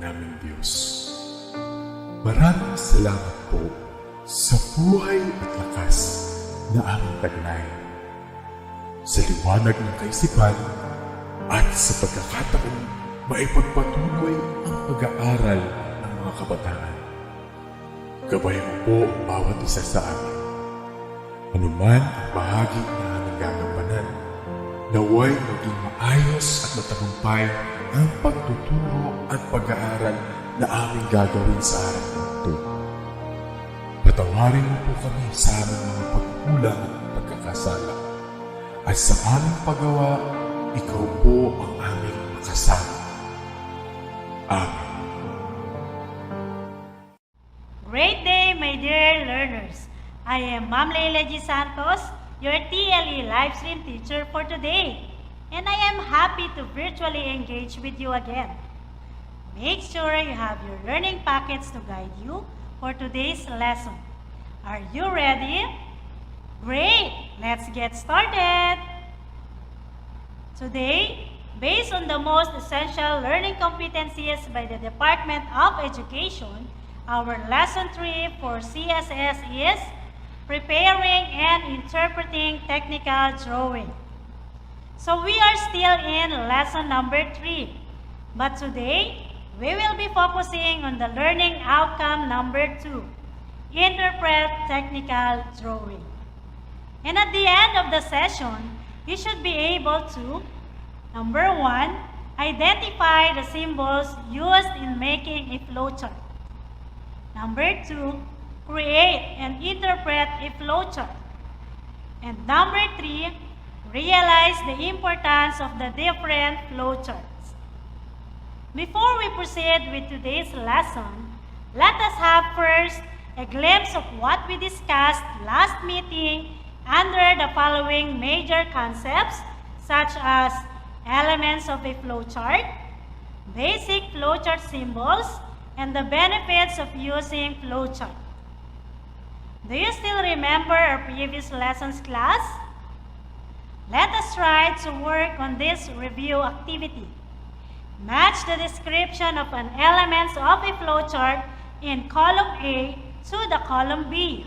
naming Diyos. Maraming salamat po sa buhay at lakas na aming taglay, sa liwanag ng kaisipan at sa pagkakataon maipagpatuloy ang pag-aaral ng mga kabataan. Gabayan mo po ang bawat isa sa amin. Anuman ang bahagi na aming gagampanan, naway maging maayos at matagumpay ang pagtuturo at pag-aaral na aming gagawin sa araw na ito. Patawarin mo po kami sa aming mga pagkulang at pagkakasala. At sa aming paggawa, ikaw po ang aming makasama. Amen. Great day, my dear learners. I am Ma'am LEILA SANTOS, your TLE live stream teacher for today. And I am happy to virtually engage with you again. Make sure you have your learning packets to guide you for today's lesson. Are you ready? Great! Let's get started! Today, based on the most essential learning competencies by the Department of Education, our Lesson 3 for CSS is Preparing and Interpreting Technical Drawing. So we are still in lesson number 3, but today we will be focusing on the learning outcome number 2, Interpret Technical Drawing. And at the end of the session, you should be able to, number 1, identify the symbols used in making a flowchart. Number 2, create and interpret a flowchart. And number 3, realize the importance of the different flowcharts. Before we proceed with today's lesson, let us have first a glimpse of what we discussed last meeting under the following major concepts such as elements of a flowchart, basic flowchart symbols, and the benefits of using flowchart. Do you still remember our previous lessons, class? Let us try to work on this review activity. Match the description of an element of a flowchart in column A to the column B.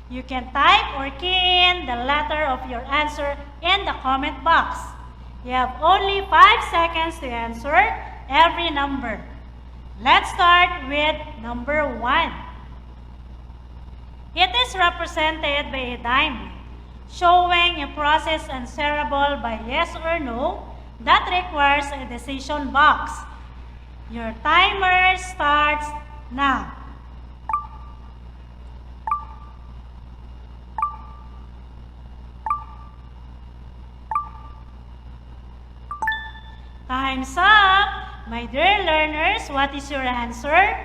You can type or key in the letter of your answer in the comment box. You have only 5 seconds to answer every number. Let's start with number 1. It is represented by a diamond, showing a process answerable by yes or no that requires a decision box. Your timer starts now. Time's up! My dear learners, what is your answer?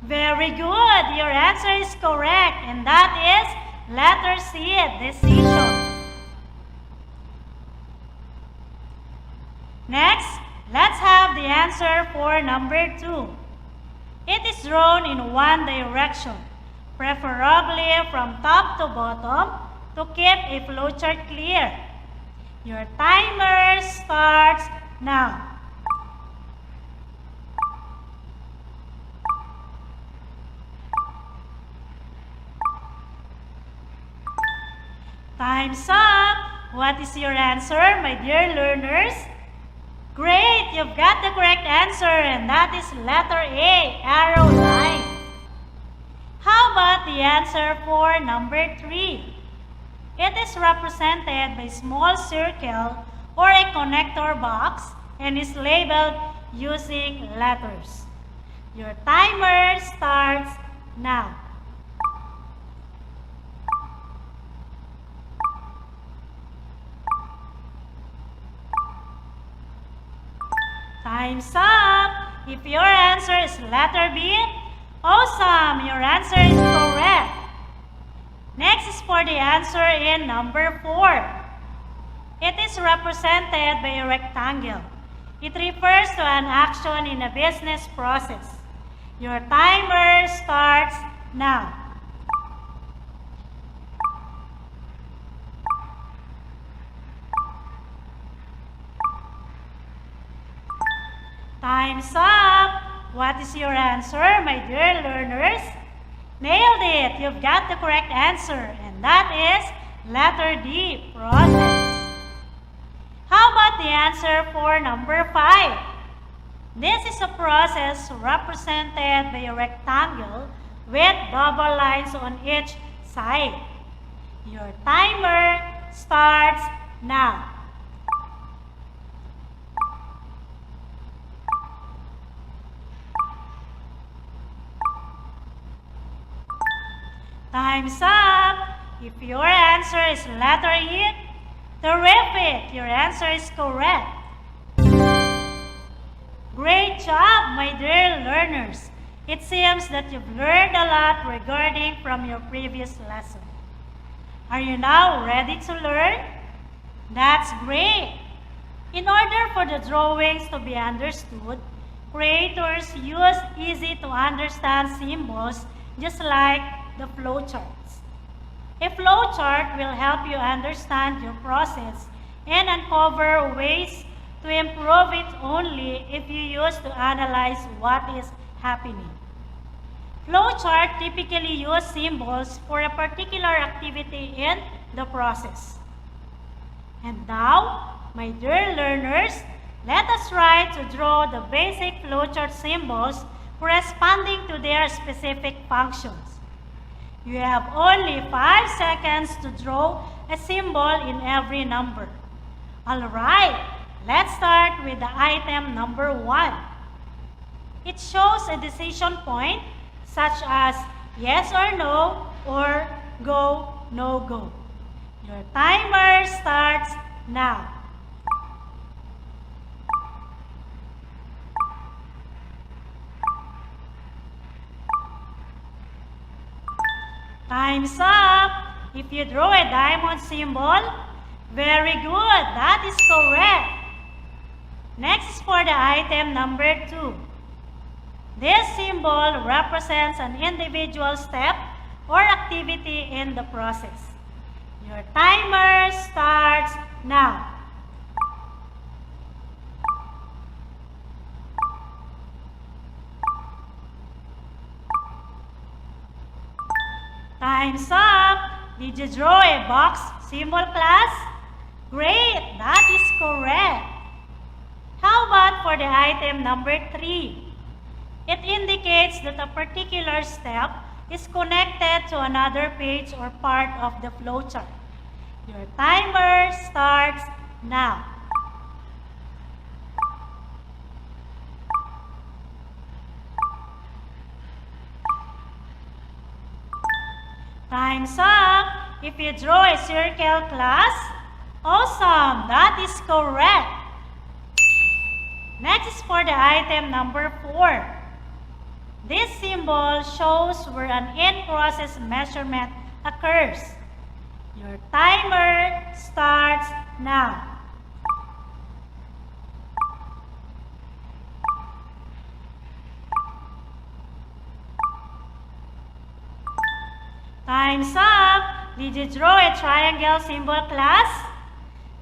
Very good! Your answer is correct, and that is letter C, decision. Next, let's have the answer for number 2. It is drawn in one direction, preferably from top to bottom, to keep a flowchart clear. Your timer starts now. Time's up! What is your answer, my dear learners? Great! You've got the correct answer, and that is letter A, arrow line. How about the answer for number 3? It is represented by a small circle or a connector box and is labeled using letters. Your timer starts now. Time's up! If your answer is letter B, awesome! Your answer is correct. Next is for the answer in number 4. It is represented by a rectangle. It refers to an action in a business process. Your timer starts now. Time's up! what is your answer, my dear learners? Nailed it! You've got the correct answer, and that is letter D, process. How about the answer for number 5? This is a process represented by a rectangle with double lines on each side. Your timer starts now. Time's up! If your answer is letter E, terrific! Your answer is correct. Great job, my dear learners! It seems that you've learned a lot regarding from your previous lesson. Are you now ready to learn? That's great! In order for the drawings to be understood, creators use easy to understand symbols just like the flowcharts. A flowchart will help you understand your process and uncover ways to improve it only if you use to analyze what is happening. Flowchart typically use symbols for a particular activity in the process. And now, my dear learners, let us try to draw the basic flowchart symbols corresponding to their specific functions. You have only 5 seconds to draw a symbol in every number. Alright, let's start with the item number 1. It shows a decision point such as yes or no or go, no go. Your timer starts now. Time's up! If you draw a diamond symbol, very good, that is correct. Next is for the item number 2. This symbol represents an individual step or activity in the process. Your timer starts now. Time's up! Did you draw a box symbol, class? Great! That is correct. How about for the item number 3? It indicates that a particular step is connected to another page or part of the flowchart. Your timer starts now. Time's up! If you draw a circle, class, awesome! That is correct. Next is for the item number 4. This symbol shows where an in-process measurement occurs. Your timer starts now. Time's up! Did you draw a triangle symbol, class?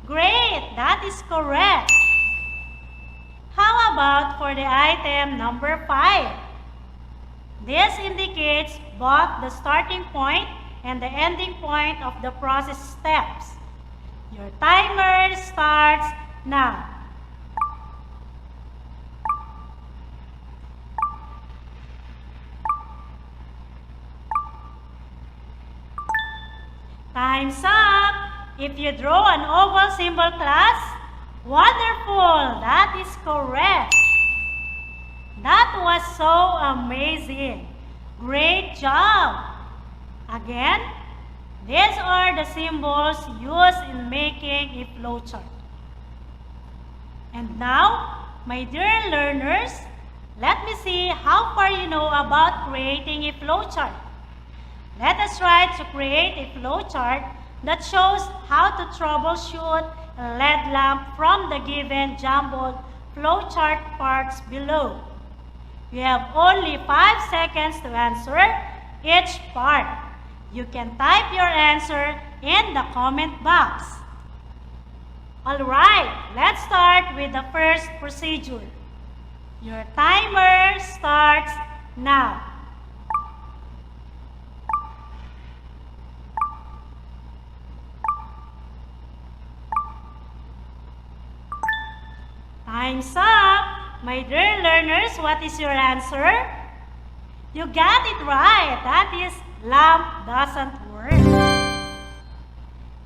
Great! That is correct. How about for the item number 5? This indicates both the starting point and the ending point of the process steps. Your timer starts now. Time's up! If you draw an oval symbol, class, wonderful! That is correct. That was so amazing. Great job! Again, these are the symbols used in making a flowchart. And now, my dear learners, let me see how far you know about creating a flowchart. Let us try to create a flowchart that shows how to troubleshoot a LED lamp from the given jumbled flowchart parts below. You have only 5 seconds to answer each part. You can type your answer in the comment box. Alright, let's start with the first procedure. Your timer starts now. Time's up! My dear learners, what is your answer? You got it right. That is, lamp doesn't work.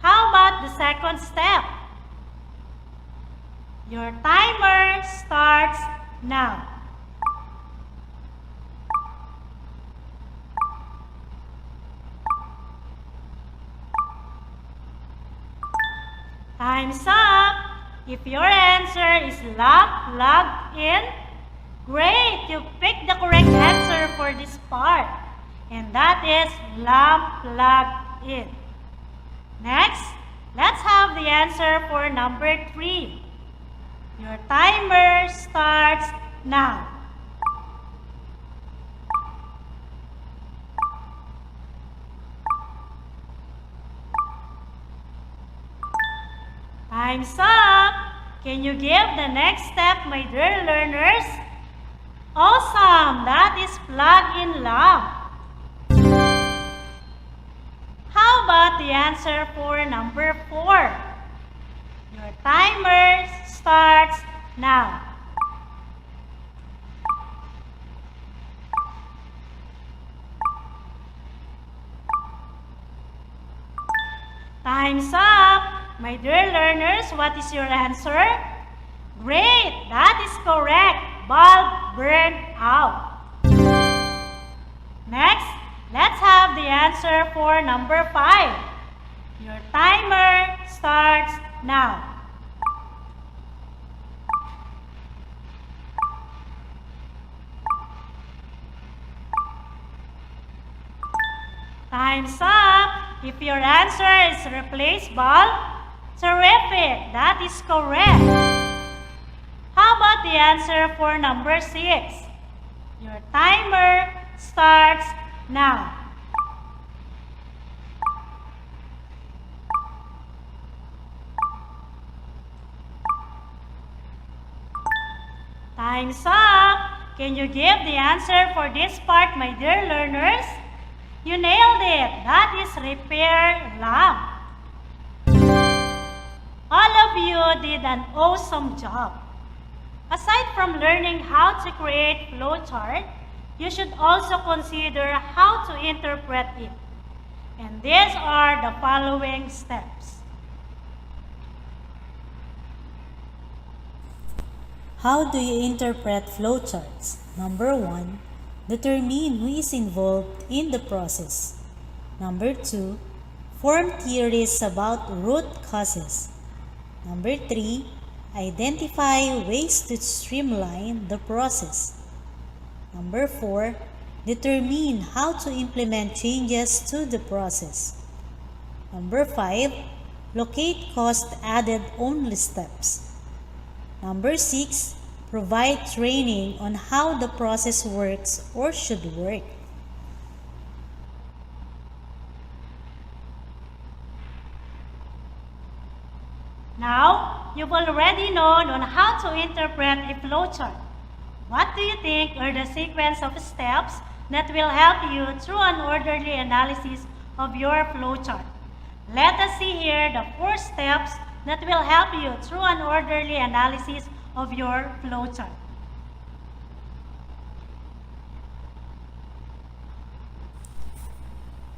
How about the second step? Your timer starts now. Time's up! If your answer is lamp plugged in, great! You picked the correct answer for this part. And that is lamp plugged in. Next, let's have the answer for number 3. Your timer starts now. Time's up! Can you give the next step, my dear learners? Awesome! That is plug-in lamp. How about the answer for number 4? Your timer starts now. Time's up! My dear learners, what is your answer? Great! That is correct. Bulb burned out. Next, let's have the answer for number 5. Your timer starts now. Time's up! If your answer is replace bulb, terrific! That is correct. How about the answer for number 6? Your timer starts now. Time's up! Can you give the answer for this part, my dear learners? You nailed it! That is repair lamp. All of you did an awesome job. Aside from learning how to create flowchart, you should also consider how to interpret it. And these are the following steps. How do you interpret flowcharts? Number 1, determine who is involved in the process. Number 2, form theories about root causes. Number 3, identify ways to streamline the process. Number 4, determine how to implement changes to the process. Number 5, locate cost added only steps. Number 6, provide training on how the process works or should work. Now, you've already known on how to interpret a flowchart. What do you think are the sequence of steps that will help you through an orderly analysis of your flowchart? Let us see here the 4 steps that will help you through an orderly analysis of your flowchart.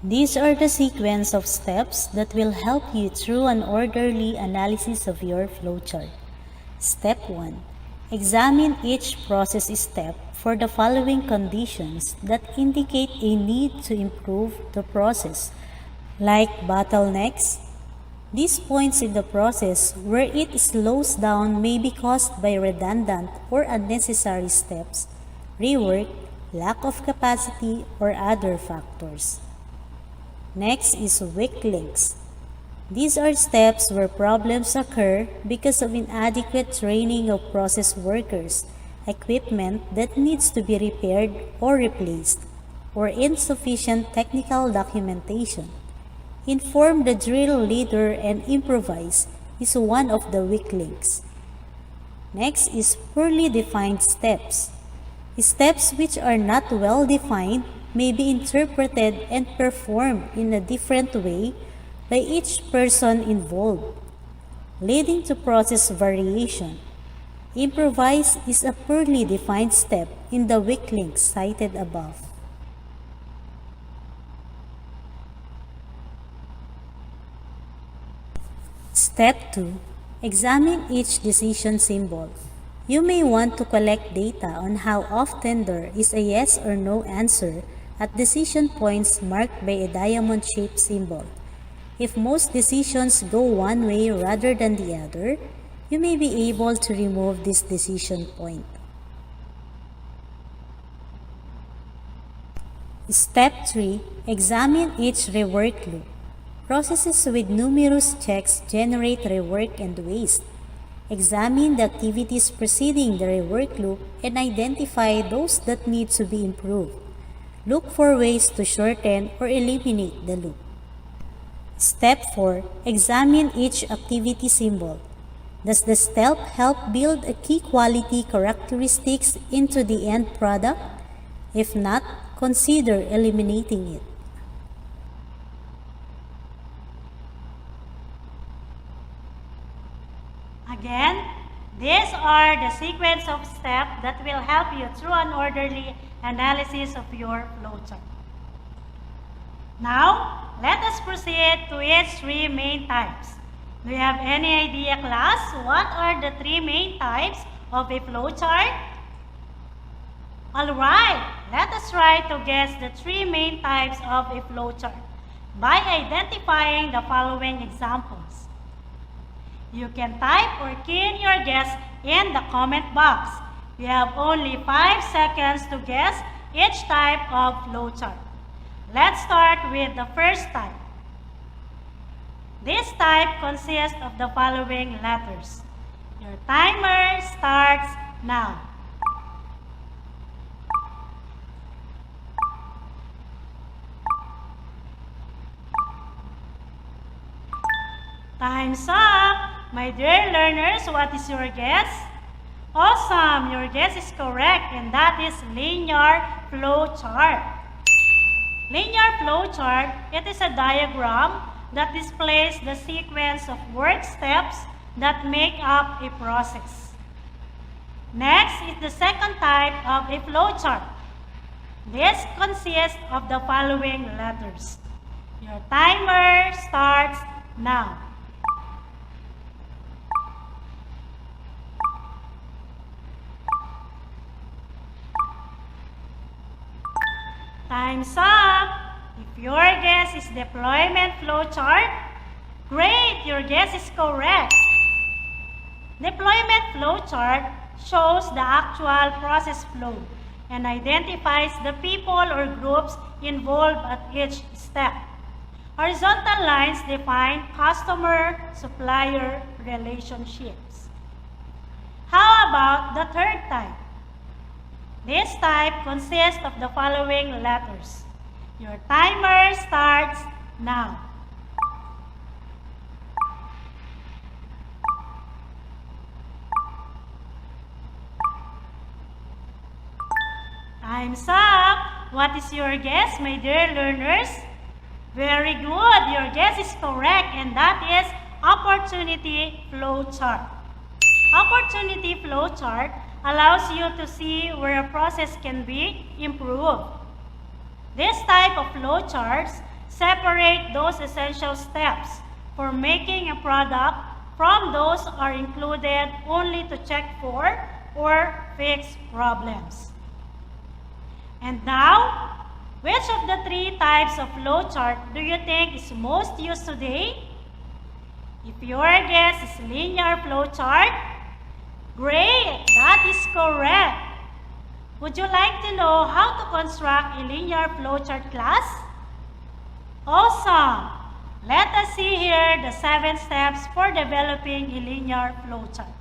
These are the sequence of steps that will help you through an orderly analysis of your flowchart. Step 1. Examine each process step for the following conditions that indicate a need to improve the process, like bottlenecks. These points in the process where it slows down may be caused by redundant or unnecessary steps, rework, lack of capacity, or other factors. Next is weak links. These are steps where problems occur because of inadequate training of process workers, equipment that needs to be repaired or replaced, or insufficient technical documentation. Inform the drill leader and improvise is one of the weak links. Next is poorly defined steps. Steps which are not well defined may be interpreted and performed in a different way by each person involved, leading to process variation. Improvise is a poorly defined step in the weak link cited above. Step 2. Examine each decision symbol. You may want to collect data on how often there is a yes or no answer at decision points marked by a diamond-shaped symbol. If most decisions go one way rather than the other, you may be able to remove this decision point. Step 3. Examine each rework loop. Processes with numerous checks generate rework and waste. Examine the activities preceding the rework loop and identify those that need to be improved. Look for ways to shorten or eliminate the loop. Step 4. Examine each activity symbol. Does the step help build a key quality characteristics into the end product? If not, consider eliminating it. Again, these are the sequence of steps that will help you through an orderly analysis of your flowchart. Now, let us proceed to its three main types. Do you have any idea, class? What are the three main types of a flowchart? Alright, let us try to guess the three main types of a flowchart by identifying the following examples. You can type or key in your guess in the comment box. You have only 5 seconds to guess each type of flowchart. Let's start with the first type. This type consists of the following letters. Your timer starts now. Time's up! My dear learners, what is your guess? Awesome! Your guess is correct, and that is linear flow chart. Linear flow chart, it is a diagram that displays the sequence of work steps that make up a process. Next is the second type of a flow chart. This consists of the following letters. Your timer starts now. Time's up! If your guess is deployment flowchart, great! Your guess is correct. Deployment flowchart shows the actual process flow and identifies the people or groups involved at each step. Horizontal lines define customer-supplier relationships. How about the third type? This type consists of the following letters. Your timer starts now. Time's up! What is your guess, my dear learners? Very good! Your guess is correct, and that is opportunity flow chart. Opportunity flow chart allows you to see where a process can be improved. This type of flow charts separate those essential steps for making a product from those are included only to check for or fix problems. And now, which of the three types of flow chart do you think is most used today? If your guess is linear flow chart, great! That is correct. Would you like to know how to construct a linear flowchart, class? Awesome! Let us see here the 7 steps for developing a linear flowchart.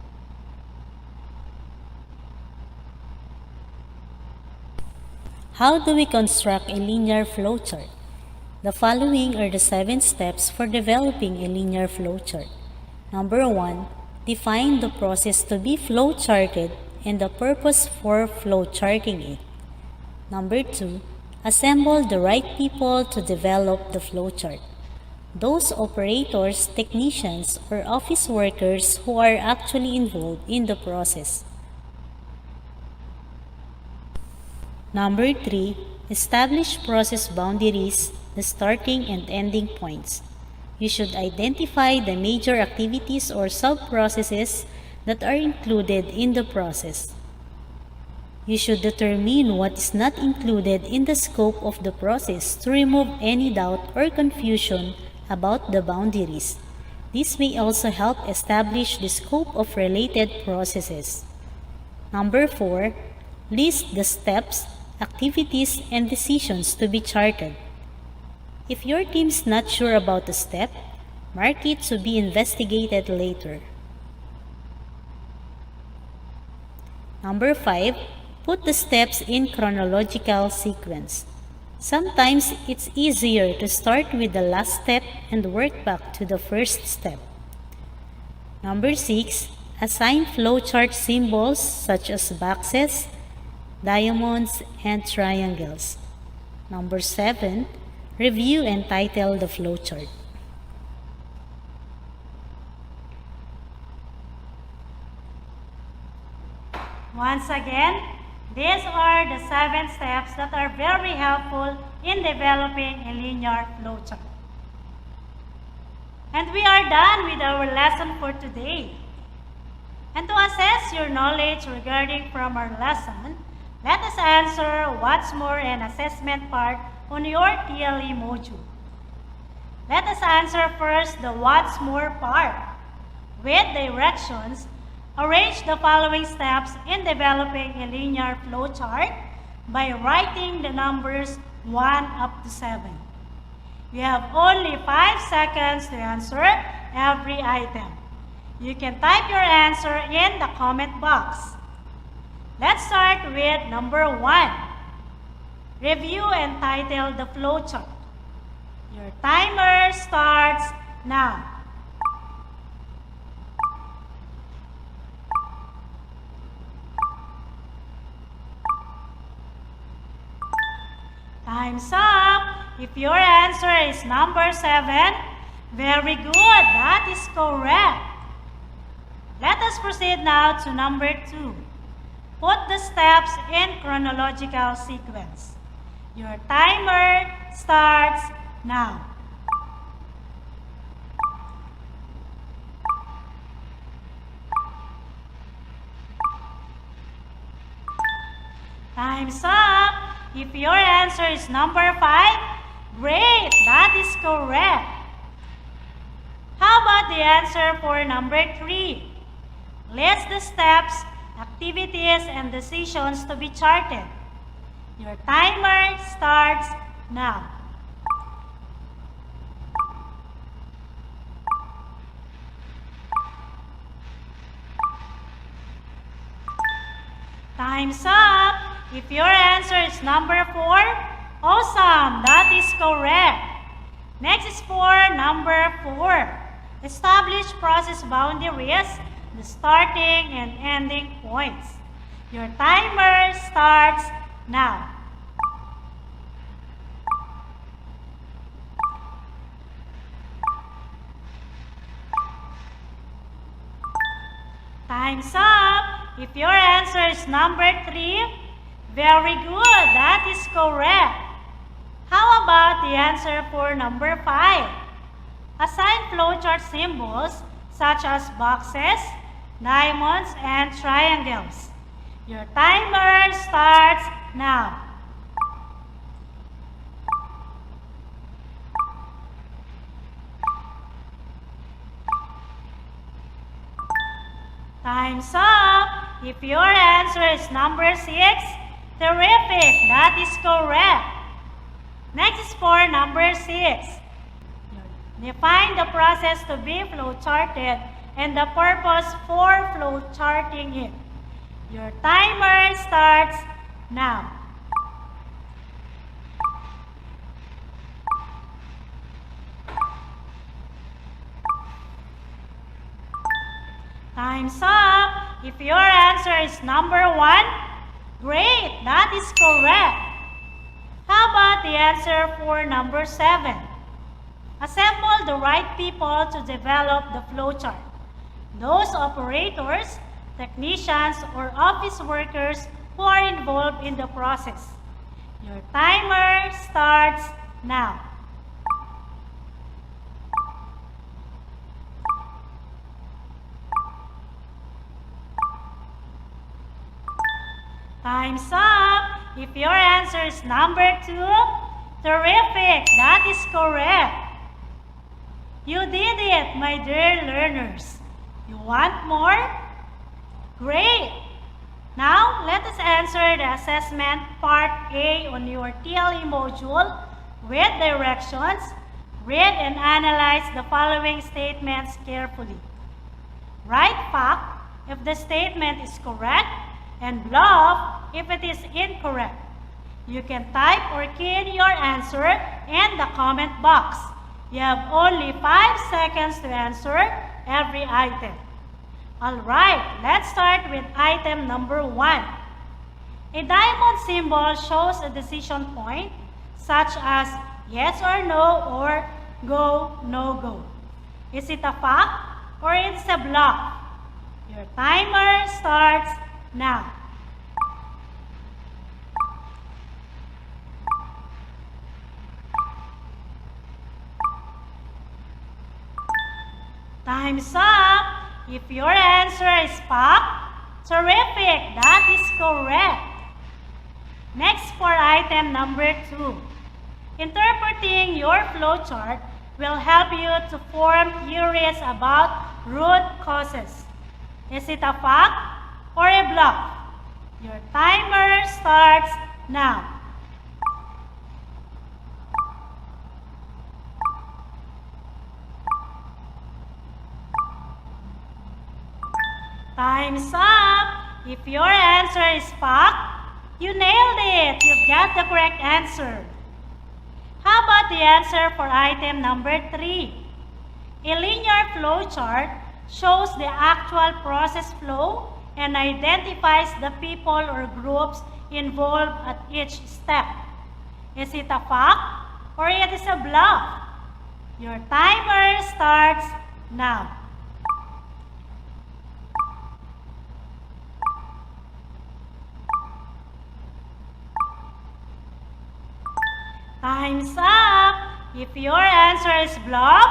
How do we construct a linear flowchart? The following are the 7 steps for developing a linear flowchart. Number 1. Define the process to be flowcharted and the purpose for flowcharting it. Number 2, assemble the right people to develop the flowchart. Those operators, technicians, or office workers who are actually involved in the process. Number 3, establish process boundaries, the starting and ending points. You should identify the major activities or sub-processes that are included in the process. You should determine what is not included in the scope of the process to remove any doubt or confusion about the boundaries. This may also help establish the scope of related processes. Number 4, list the steps, activities, and decisions to be charted. If your team is not sure about a step, mark it to be investigated later. Number 5, put the steps in chronological sequence. Sometimes it's easier to start with the last step and work back to the first step. Number 6, assign flowchart symbols such as boxes, diamonds, and triangles. Number 7, review and title the flowchart. Once again, these are the 7 steps that are very helpful in developing a linear flowchart. And we are done with our lesson for today. And to assess your knowledge regarding from our lesson, let us answer what's more an assessment part on your TLE module. Let us answer first the what's more part. With directions, arrange the following steps in developing a linear flowchart by writing the numbers 1 up to 7. You have only 5 seconds to answer every item. You can type your answer in the comment box. Let's start with number 1. Review and title the flowchart. Your timer starts now. Time's up. If your answer is number 7, very good. That is correct. Let us proceed now to number 2. Put the steps in chronological sequence. Your timer starts now. Time's up. If your answer is number 5, great, that is correct. How about the answer for number 3? List the steps, activities, and decisions to be charted. Your timer starts now. Time's up. If your answer is number 4, awesome, that is correct. Next is for number 4. Establish process boundaries, the starting and ending points. Your timer starts now. Time's up. If your answer is number 3, very good, that is correct. How about the answer for number 5? Assign flowchart symbols such as boxes, diamonds, and triangles. Your timer starts now. Time's up. If your answer is number 6, terrific, that is correct. Next is for number 6. Define the process to be flowcharted and the purpose for flowcharting it. Your timer starts now. Time's up. If your answer is number 1, great, that is correct. How about the answer for number 7? Assemble the right people to develop the flowchart. Those operators, technicians, or office workers who are involved in the process. Your timer starts now. Time's up. If your answer is number 2, terrific, that is correct. You did it, my dear learners. You want more? Great. Now, let us answer the assessment part A on your TLE module with directions. Read and analyze the following statements carefully. Write fact if the statement is correct and bluff if it is incorrect. You can type or key in your answer in the comment box. You have only 5 seconds to answer every item. Alright, let's start with item number 1. A diamond symbol shows a decision point such as yes or no or go, no go. Is it a fact or it's a bluff? Your timer starts now. Time's up. If your answer is fact, terrific, that is correct. Next for item number 2. Interpreting your flowchart will help you to form theories about root causes. Is it a fact or a bluff? Your timer starts now. Time's up. If your answer is fact, you nailed it. You've got the correct answer. How about the answer for item number 3? A linear flowchart shows the actual process flow and identifies the people or groups involved at each step. Is it a fact or it is a bluff? Your timer starts now. Time's up. If your answer is bluff,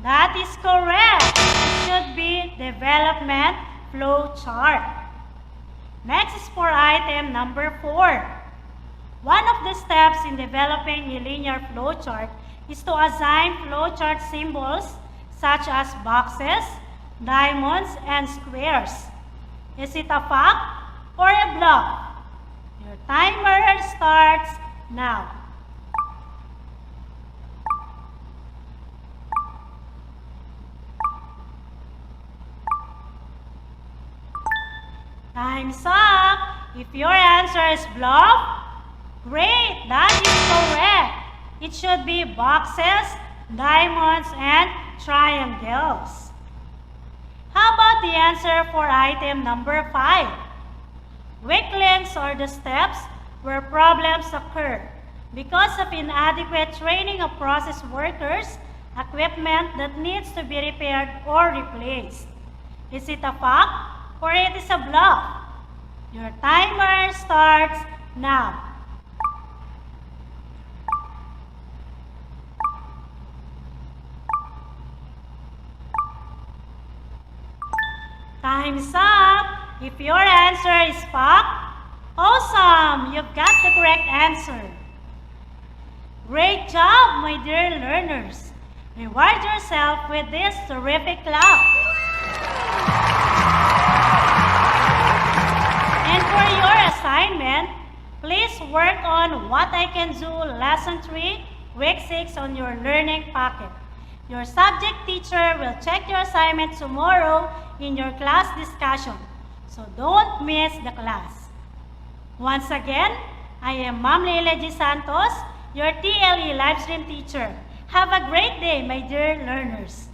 that is correct. It should be development flow chart. Next is for item number 4. One of the steps in developing a linear flow chart is to assign flowchart symbols such as boxes, diamonds, and squares. Is it a fact or a bluff? Your timer starts now. Time's up. If your answer is bluff, great, that is correct. It should be boxes, diamonds, and triangles. How about the answer for item number 5? Weak links are the steps where problems occur because of inadequate training of process workers, equipment that needs to be repaired or replaced. Is it a fact or it is a bluff? Your timer starts now. Time's up. If your answer is fact, awesome! You've got the correct answer. Great job, my dear learners. Reward yourself with this terrific clap. And for your assignment, please work on What I Can Do Lesson 3, Week 6 on your learning packet. Your subject teacher will check your assignment tomorrow in your class discussion, so don't miss the class. Once again, I am Ma'am LEILA Santos, your TLE livestream teacher. Have a great day, my dear learners.